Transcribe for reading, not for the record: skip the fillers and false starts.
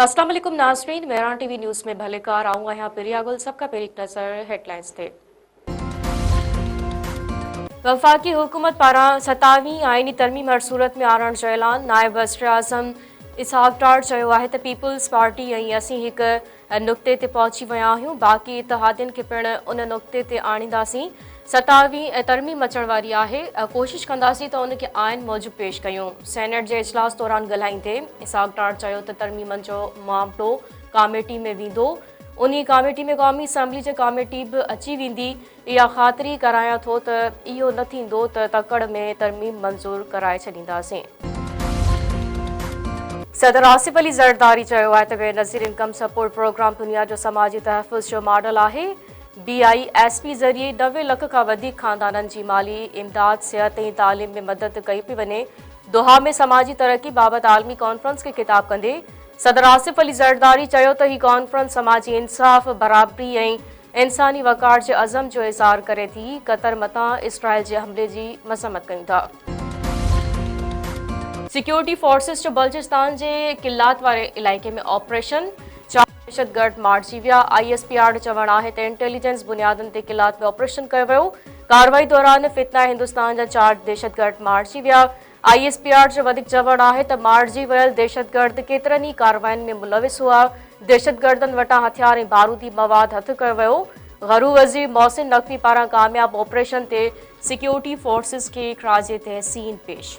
अस्सलाम वालेकुम नाज़रीन, मेहरान टीवी न्यूज़ में भलेकार आऊँगा यहाँ पिरियागुल सबका पेरी नज़र हेडलाइंस थे। वफाकी हुकूमत पारां 27वीं आइनी तरमीम हर सूरत में आणण जो ऐलान। नायब वज़ीर आज़म इसहाक डार चयो आहे त पीपल्स पार्टी ऐं असीं हिक नुक़्ते ते पहुची विया आहियूं, बाक़ी इतिहादियुनि खे पिणु उन नुक़्ते ते आणींदासीं। 27वीं तरमीम अचण वारी आहे, कोशिश कंदासीं त उनखे आइन मूजिब पेश कयूं। सेनेट जे इजलास दौरान ॻाल्हाईंदे इसहाक डार चयो त तरमीमनि जो मामिलो कमेटी में वेंदो। उन कमेटी में क़ौमी असम्बली जी कमेटी बि अची वेंदी। इहा ख़ातिरी करायां थो त इहो न थींदो त तकड़ में तरमीम मंज़ूर कराए छॾींदासीं। सदर आसिफ अली ज़रदारी चयो आहे त बेनज़ीर इनकम सपोर्ट प्रोग्राम दुनिया जो समाजी तहफ़ुज़ जो मॉडल आहे। BISP ज़रिए 90 लख खां वधीक ख़ानदाननि जी माली इमदाद, सिहत ऐं तालीम में मदद कई पई वञे। दोहा में समाजी तरक़ी बाबति आलमी कॉन्फ्रेंस खे ख़िताब कंदे सदर आसिफ अली ज़रदारी चयो त ही कॉन्फ्रेंस समाजी इंसाफ़, बराबरी ऐं इंसानी वक़ार जे अज़म जो इज़हार करे थी। क़तर मथां इसराइल जे हमले जी मज़म्मत कयूं था। सिक्योरिटी फोर्सिस जो बलूचिस्तान जे किलात वारे इलाइक़े में ऑपरेशन, 4 दहशतगर्द मारिजी विया। ISPR जो चवणु आहे त इंटेलिजेंस बुनियादनि ते किलात में ऑपरेशन कयो वियो। कार्रवाई दौरान फितना हिंदुस्तान जा 4 दहशतगर्द मारिजी विया। ISPR जो वधीक चवणु आहे त मारिजी वियल दहशतगर्द केतिरनि ई कार्रवाइनि में मुलविस हुआ। दहशतगर्दनि वटां हथियार ऐं बारूदी मवाद हथु कयो वियो। ग़रू वज़ीर मोहसिन नक़वी पारां कामयाब ऑपरेशन ते सिक्योरिटी फोर्सिस खे ख़राज तहसीन पेश।